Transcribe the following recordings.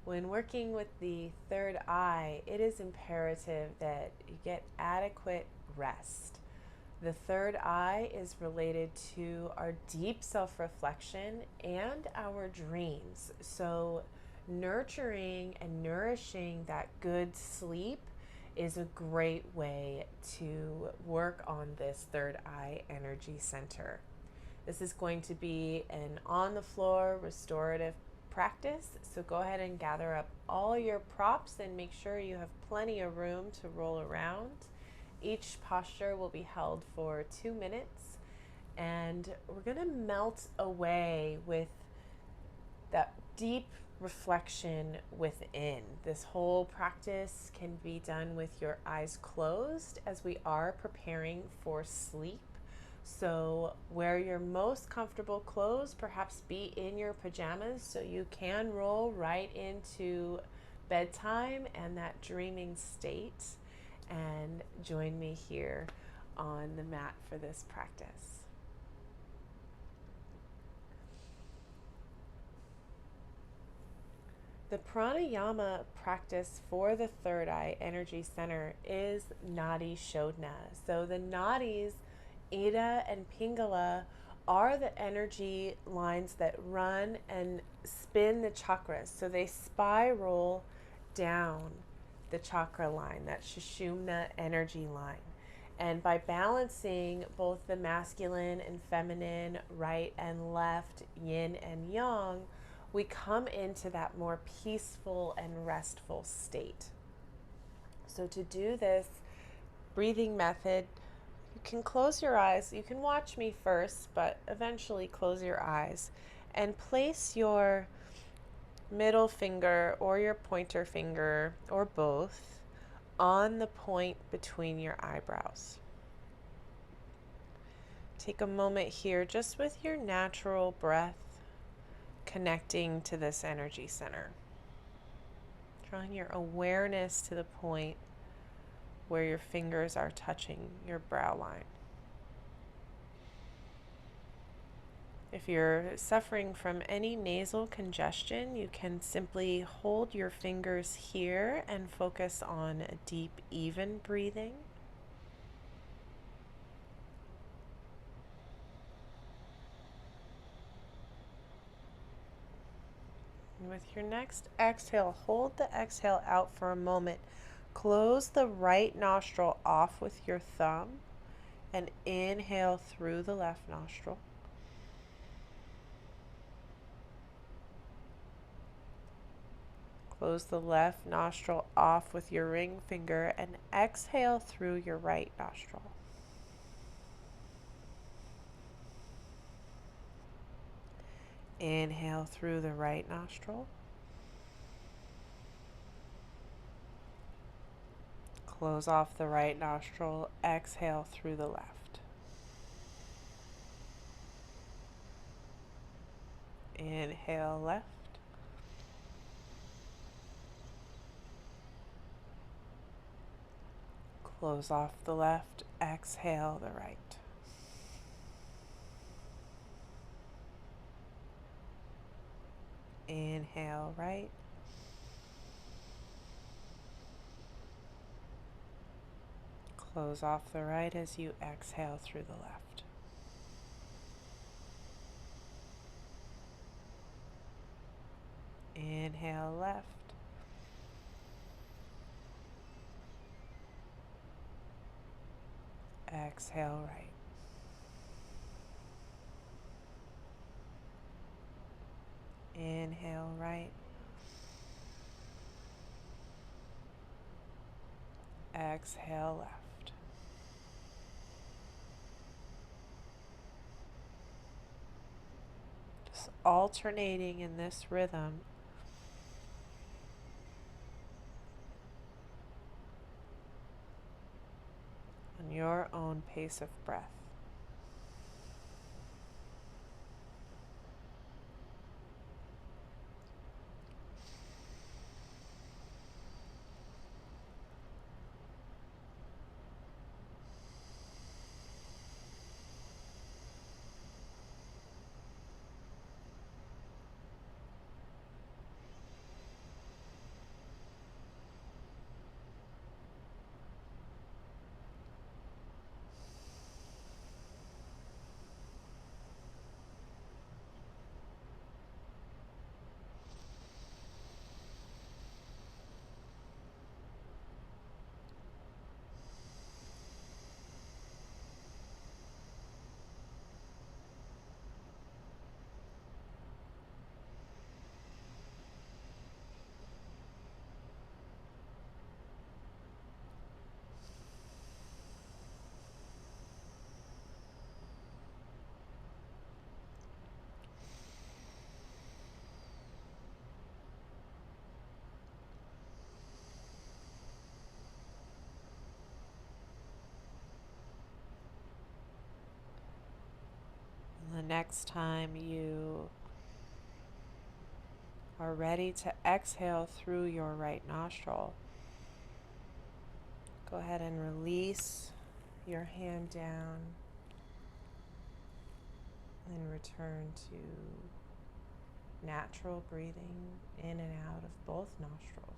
When working with the third eye, it is imperative that you get adequate rest. The third eye is related to our deep self reflection and our dreams. So, nurturing and nourishing that good sleep is a great way to work on this third eye energy center. This is going to be an on the floor restorative practice. So go ahead and gather up all your props and make sure you have plenty of room to roll around. Each posture will be held for 2 minutes, and we're going to melt away with that deep reflection within. This whole practice can be done with your eyes closed as we are preparing for sleep. So wear your most comfortable clothes, perhaps be in your pajamas so you can roll right into bedtime and that dreaming state, and join me here on the mat for this practice. The pranayama practice for the third eye energy center is Nadi Shodhana. So the nadis, Ida and Pingala, are the energy lines that run and spin the chakras. So they spiral down the chakra line, that Sushumna energy line. And by balancing both the masculine and feminine, right and left, yin and yang, we come into that more peaceful and restful state. So to do this breathing method, you can close your eyes. You can watch me first, but eventually close your eyes and place your middle finger or your pointer finger or both on the point between your eyebrows. Take a moment here just with your natural breath, connecting to this energy center. Drawing your awareness to the point where your fingers are touching your brow line. If you're suffering from any nasal congestion, you can simply hold your fingers here and focus on a deep, even breathing. And with your next exhale, hold the exhale out for a moment. Close the right nostril off with your thumb and inhale through the left nostril. Close the left nostril off with your ring finger and exhale through your right nostril. Inhale through the right nostril. Close off the right nostril. Exhale through the left. Inhale left. Close off the left. Exhale the right. Inhale right. Close off the right as you exhale through the left. Inhale left. Exhale right. Inhale right. Exhale left. Just alternating in this rhythm. On your own pace of breath. The next time you are ready to exhale through your right nostril, go ahead and release your hand down and return to natural breathing in and out of both nostrils.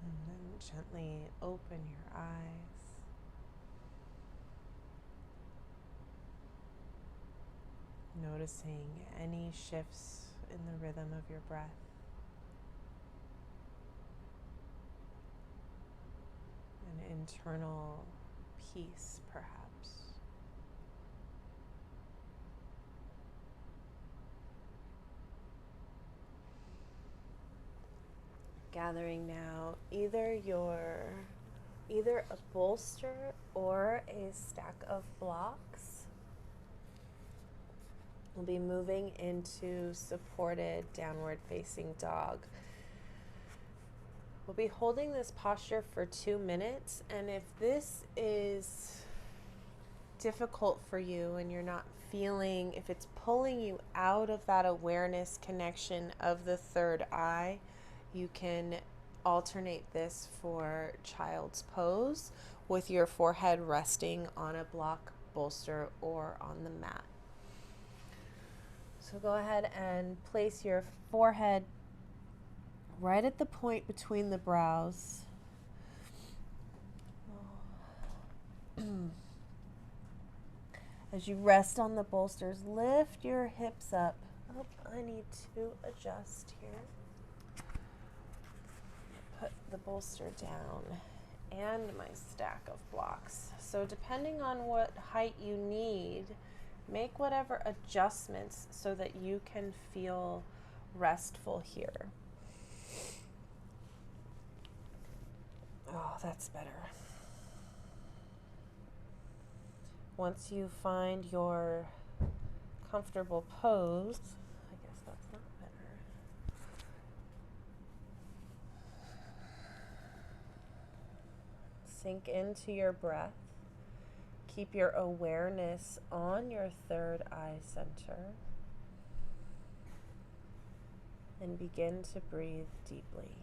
And then gently open your eyes. Noticing any shifts in the rhythm of your breath. An internal peace, perhaps. Gathering now either a bolster or a stack of blocks. We'll be moving into supported downward facing dog. We'll be holding this posture for 2 minutes, and if this is difficult for you and you're not feeling, if it's pulling you out of that awareness connection of the third eye, you can alternate this for child's pose with your forehead resting on a block, bolster, or on the mat. So go ahead and place your forehead right at the point between the brows. As you rest on the bolsters, lift your hips up. Oh, I need to adjust here. Put the bolster down and my stack of blocks. So depending on what height you need, make whatever adjustments so that you can feel restful here. Oh, that's better. Once you find your comfortable pose, I guess that's not better. Sink into your breath. Keep your awareness on your third eye center. And begin to breathe deeply.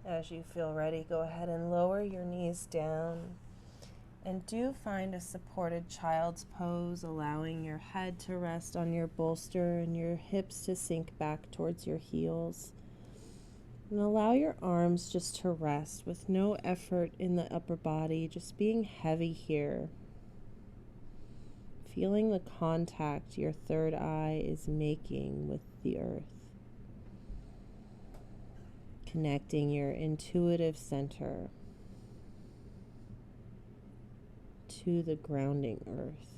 As you feel ready, go ahead and lower your knees down and do find a supported child's pose, allowing your head to rest on your bolster and your hips to sink back towards your heels. And allow your arms just to rest with no effort in the upper body, just being heavy here. Feeling the contact your third eye is making with the earth. Connecting your intuitive center to the grounding earth.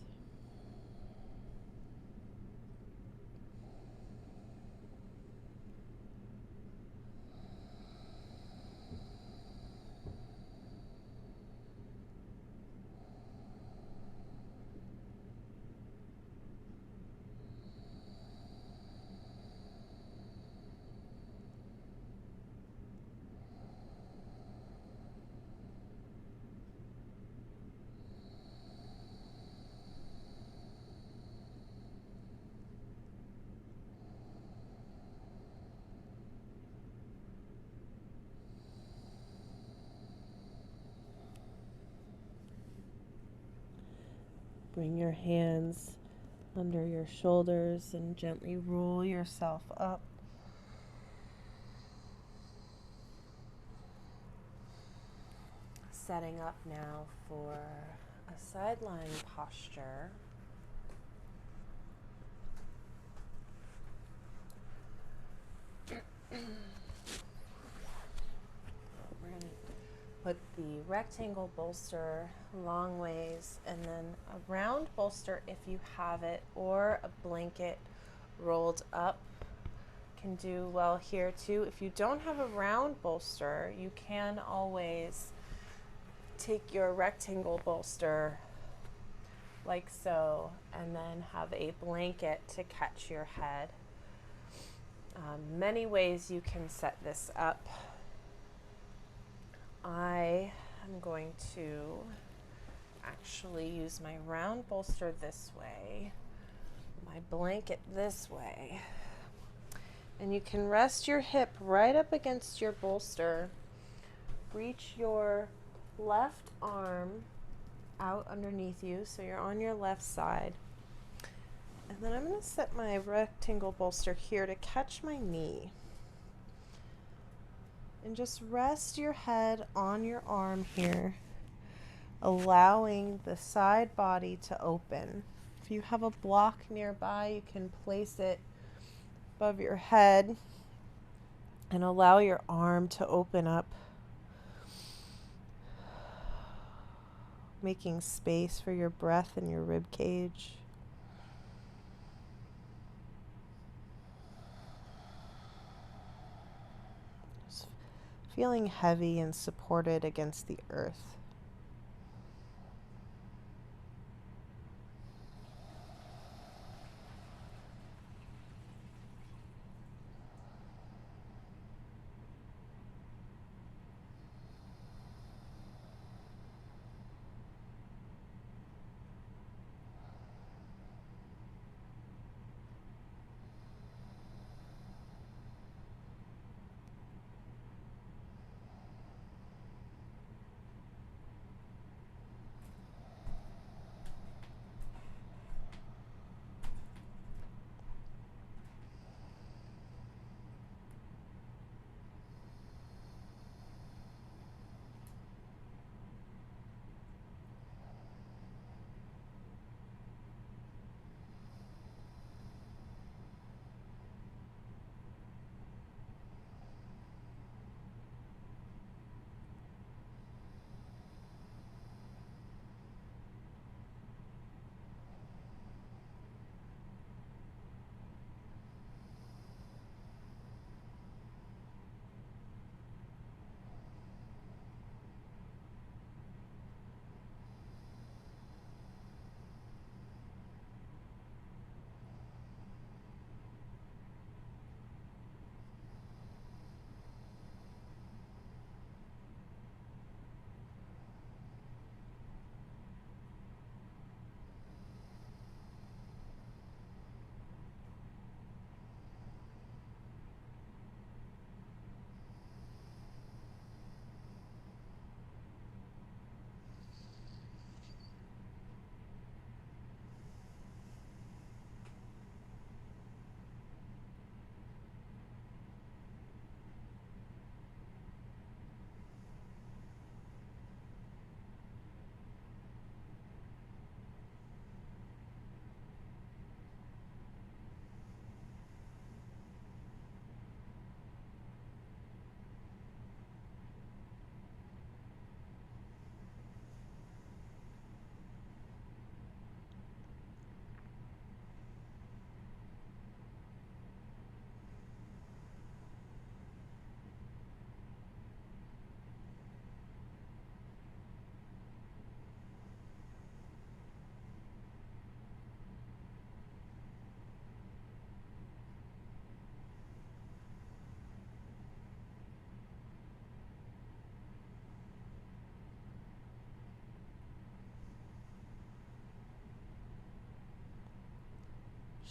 Bring your hands under your shoulders and gently roll yourself up. Setting up now for a side lying posture. We're going to put the rectangle bolster long ways and then a round bolster if you have it, or a blanket rolled up can do well here too. If you don't have a round bolster, you can always take your rectangle bolster like so and then have a blanket to catch your head. Many ways you can set this up. I am going to actually use my round bolster this way, my blanket this way, and you can rest your hip right up against your bolster. Reach your left arm out underneath you so you're on your left side, and then I'm going to set my rectangle bolster here to catch my knee. And just rest your head on your arm here, allowing the side body to open. If you have a block nearby, you can place it above your head and allow your arm to open up, making space for your breath in your rib cage. Just feeling heavy and supported against the earth.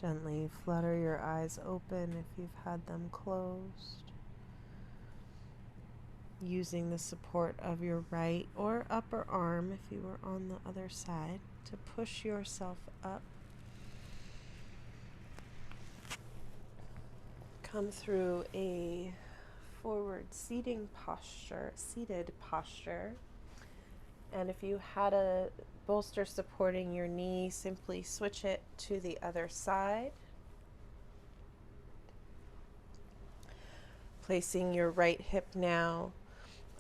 Gently flutter your eyes open if you've had them closed. using the support of your right or upper arm, if you were on the other side, to push yourself up. Come through a forward seated posture. And if you had a bolster supporting your knee, simply switch it to the other side. Placing your right hip now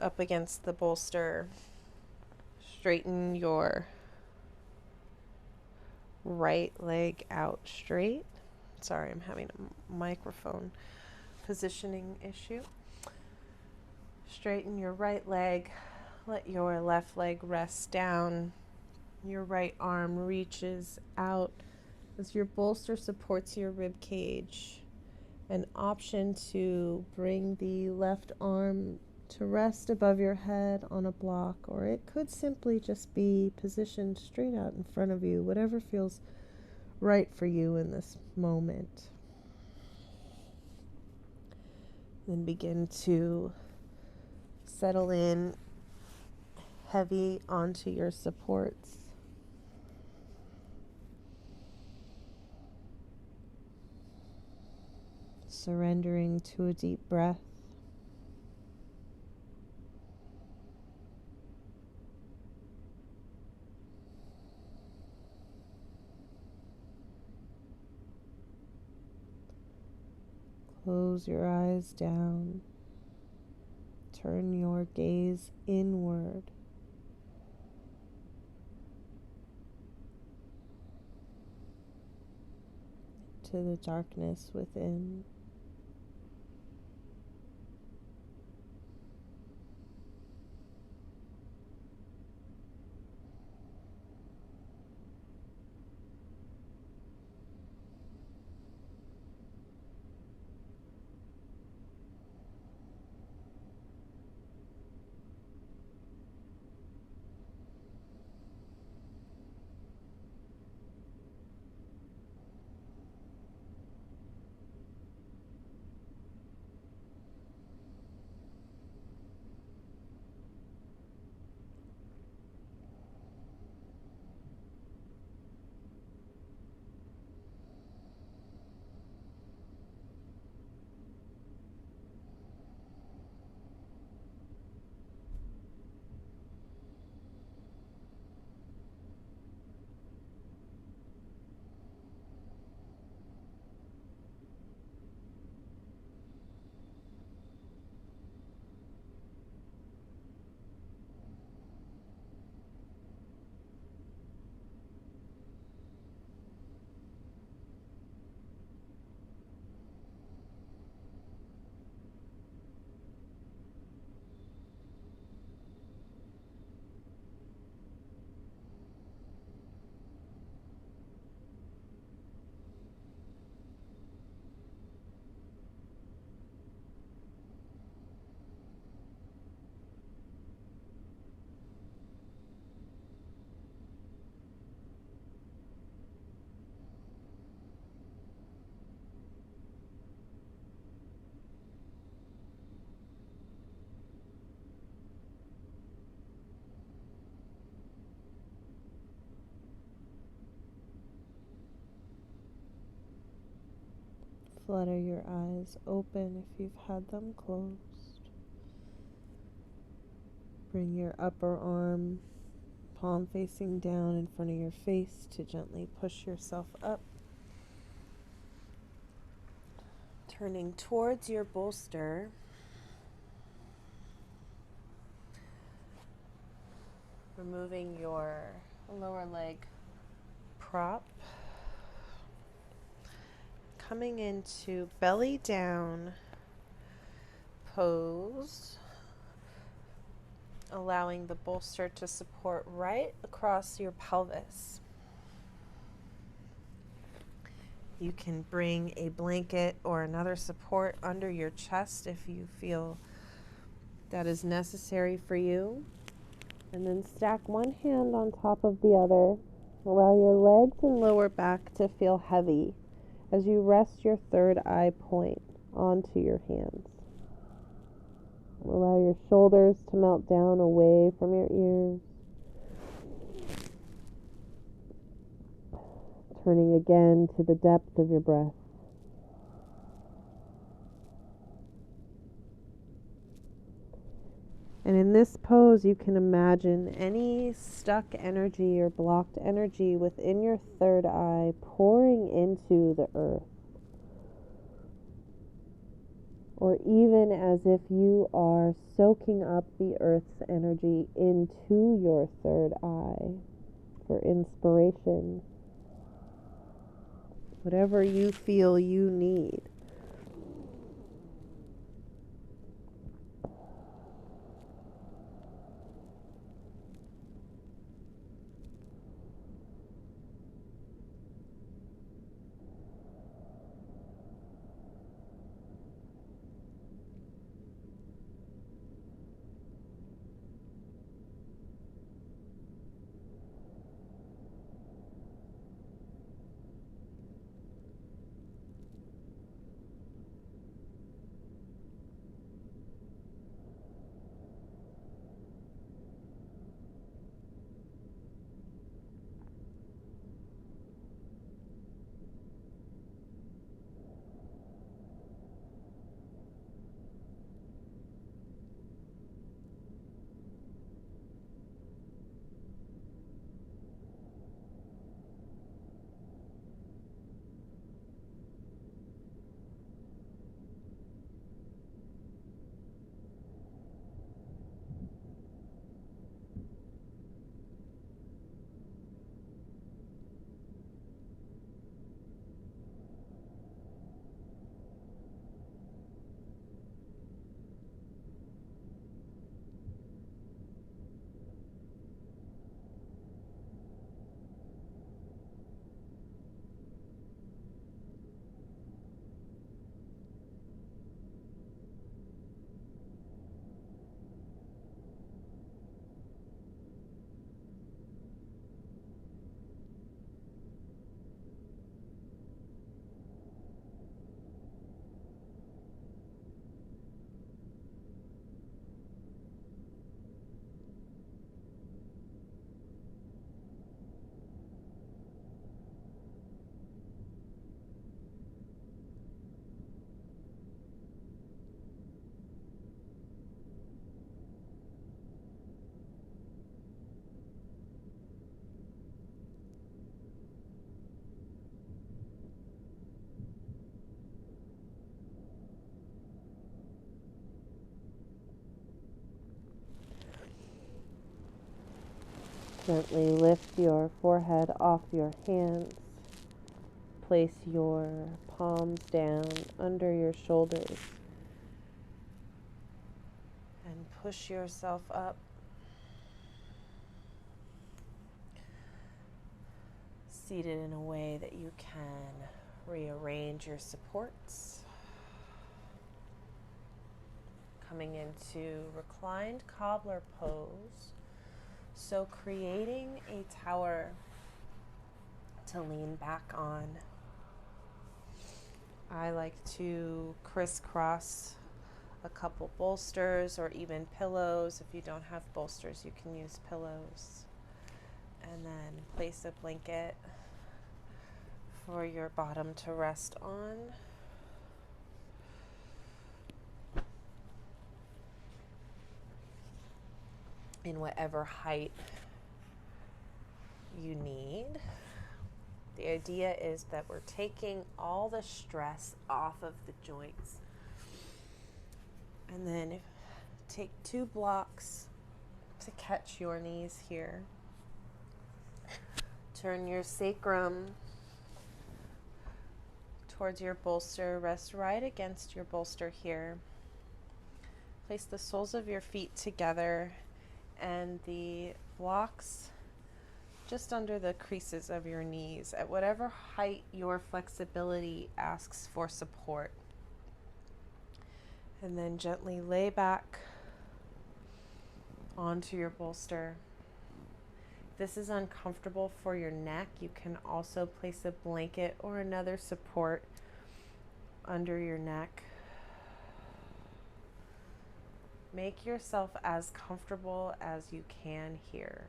up against the bolster. Straighten your right leg out straight. Sorry, I'm having a microphone positioning issue. Straighten your right leg. Let your left leg rest down. Your right arm reaches out as your bolster supports your rib cage. An option to bring the left arm to rest above your head on a block, or it could simply just be positioned straight out in front of you, whatever feels right for you in this moment. Then begin to settle in heavy onto your supports. Surrendering to a deep breath. Close your eyes down. Turn your gaze inward. To the darkness within. Flutter your eyes open if you've had them closed. Bring your upper arm, palm facing down in front of your face, to gently push yourself up. Turning towards your bolster, removing your lower leg prop. Coming into belly down pose, allowing the bolster to support right across your pelvis. You can bring a blanket or another support under your chest if you feel that is necessary for you. And then stack one hand on top of the other. Allow your legs and lower back to feel heavy as you rest your third eye point onto your hands. Allow your shoulders to melt down away from your ears. Turning again to the depth of your breath. And in this pose, you can imagine any stuck energy or blocked energy within your third eye pouring into the earth. Or even as if you are soaking up the earth's energy into your third eye for inspiration. Whatever you feel you need. Gently lift your forehead off your hands. Place your palms down under your shoulders. And push yourself up. Seated in a way that you can rearrange your supports. Coming into reclined cobbler pose. So creating a tower to lean back on. I like to crisscross a couple bolsters or even pillows. If you don't have bolsters, you can use pillows. And then place a blanket for your bottom to rest on. In whatever height you need. The idea is that we're taking all the stress off of the joints. And then take 2 blocks to catch your knees here. Turn your sacrum towards your bolster. Rest right against your bolster here. Place the soles of your feet together and the blocks just under the creases of your knees at whatever height your flexibility asks for support. And then gently lay back onto your bolster. If this is uncomfortable for your neck, you can also place a blanket or another support under your neck. Make yourself as comfortable as you can here.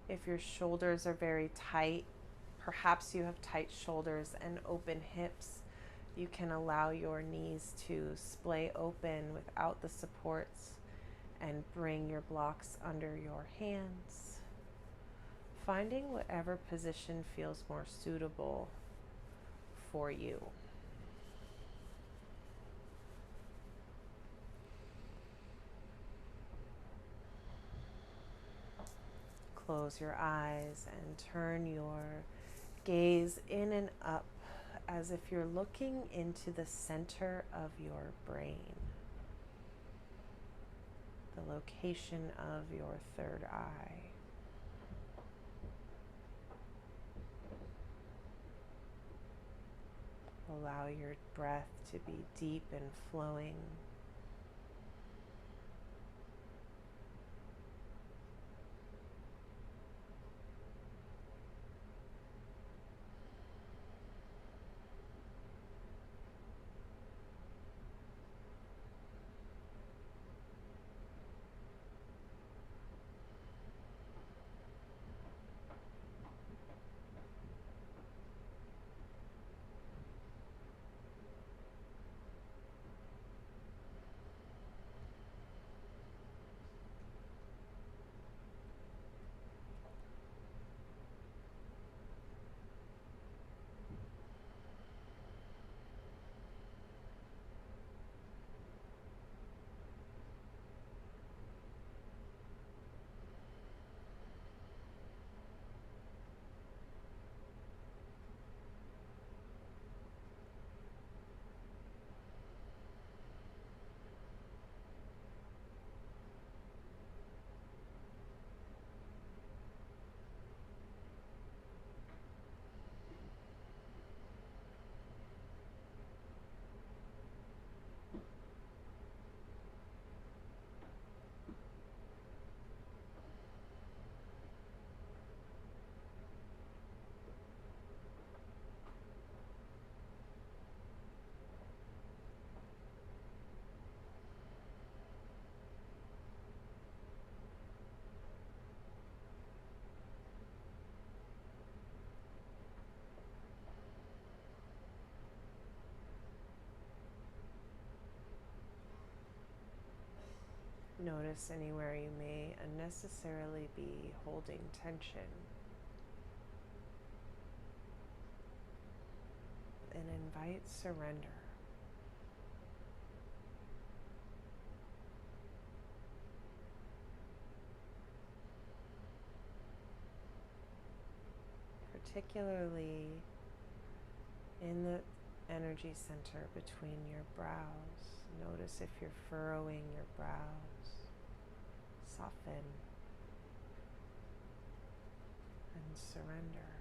If your shoulders are very tight, perhaps you have tight shoulders and open hips, you can allow your knees to splay open without the supports and bring your blocks under your hands, finding whatever position feels more suitable for you. Close your eyes and turn your gaze in and up as if you're looking into the center of your brain, the location of your third eye. Allow your breath to be deep and flowing. Notice anywhere you may unnecessarily be holding tension, and invite surrender. Particularly in the energy center between your brows. Notice if you're furrowing your brows. Soften and surrender.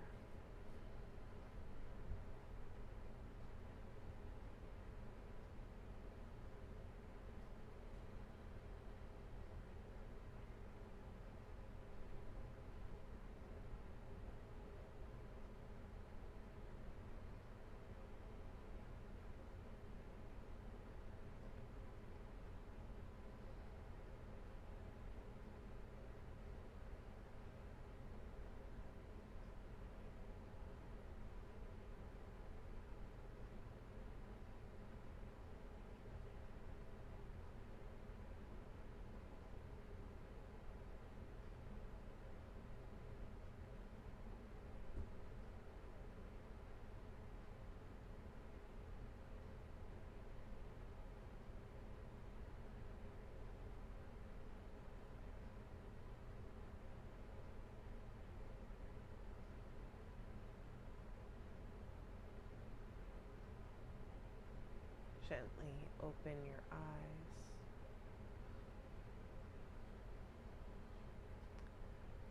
Gently open your eyes.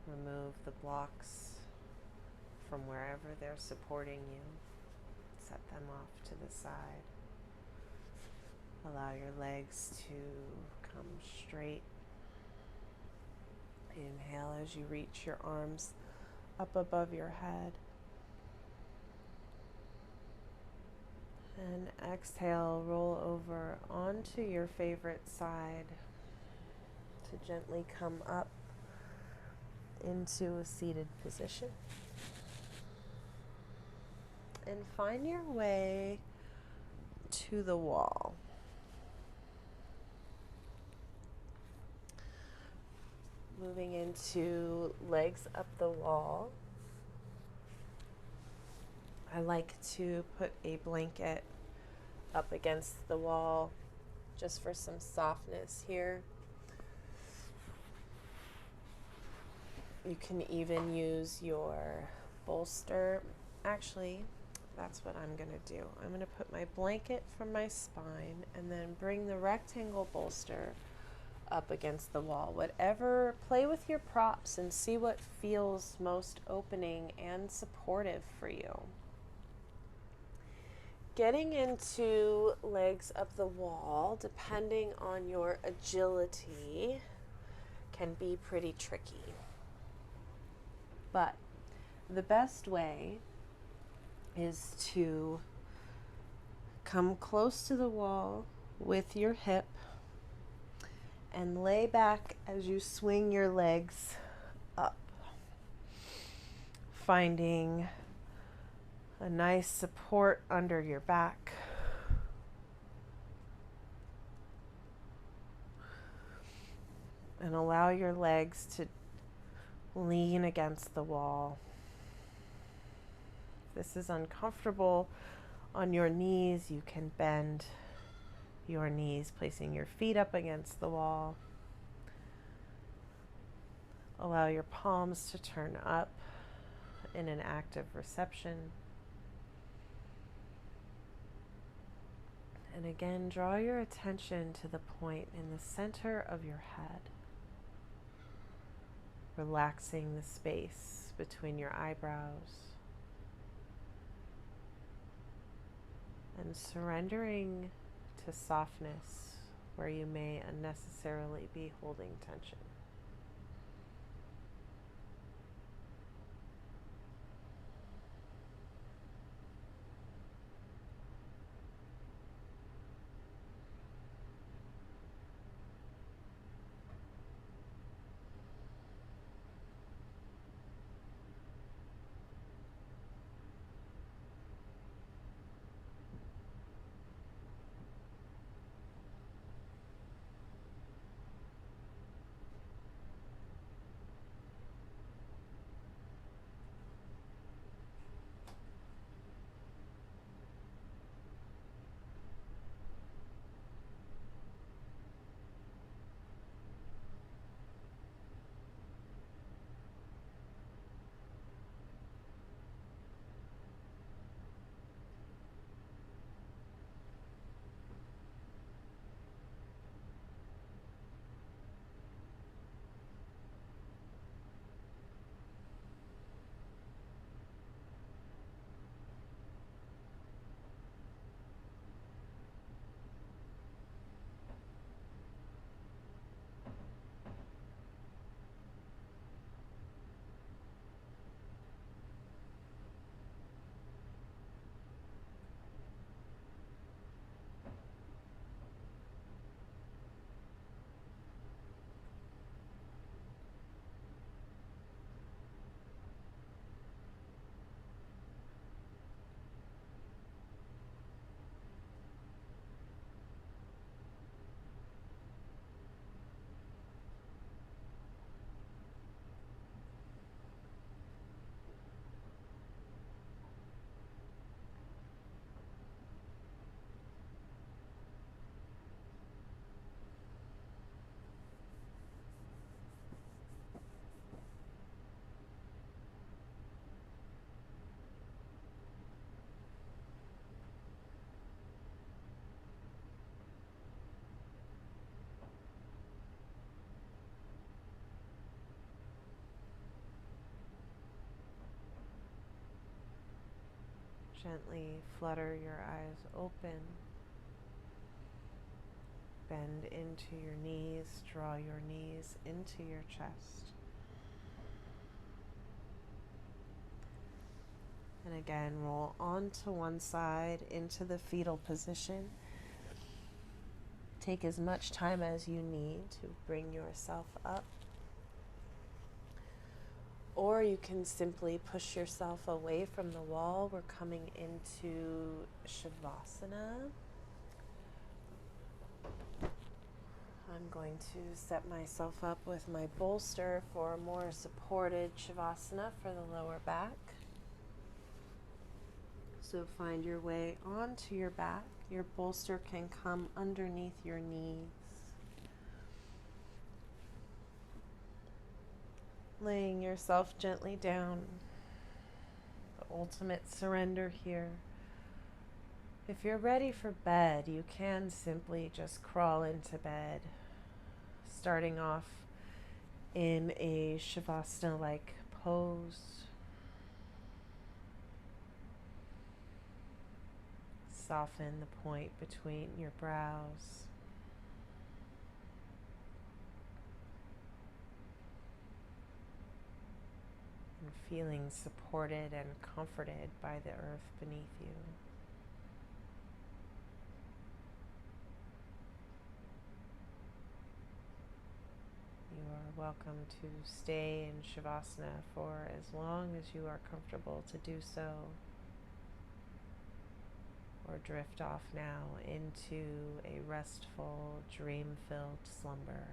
Remove the blocks from wherever they're supporting you. Set them off to the side. Allow your legs to come straight. Inhale as you reach your arms up above your head. And exhale, roll over onto your favorite side to gently come up into a seated position. And find your way to the wall. Moving into legs up the wall. I like to put a blanket up against the wall just for some softness here. You can even use your bolster. Actually, that's what I'm going to do. I'm going to put my blanket from my spine and then bring the rectangle bolster up against the wall. Whatever, play with your props and see what feels most opening and supportive for you. Getting into legs up the wall, depending on your agility, can be pretty tricky. But the best way is to come close to the wall with your hip and lay back as you swing your legs up, finding a nice support under your back. And allow your legs to lean against the wall. If this is uncomfortable on your knees, you can bend your knees, placing your feet up against the wall. Allow your palms to turn up in an active reception. And again, draw your attention to the point in the center of your head, relaxing the space between your eyebrows and surrendering to softness where you may unnecessarily be holding tension. Gently flutter your eyes open. Bend into your knees, draw your knees into your chest. And again, roll onto one side into the fetal position. Take as much time as you need to bring yourself up. Or you can simply push yourself away from the wall. We're coming into Shavasana. I'm going to set myself up with my bolster for a more supported Shavasana for the lower back. So find your way onto your back. Your bolster can come underneath your knees. Laying yourself gently down. The ultimate surrender here. If you're ready for bed, you can simply just crawl into bed, starting off in a Shavasana-like pose. Soften the point between your brows. And feeling supported and comforted by the earth beneath you. You are welcome to stay in Shavasana for as long as you are comfortable to do so, or drift off now into a restful, dream-filled slumber.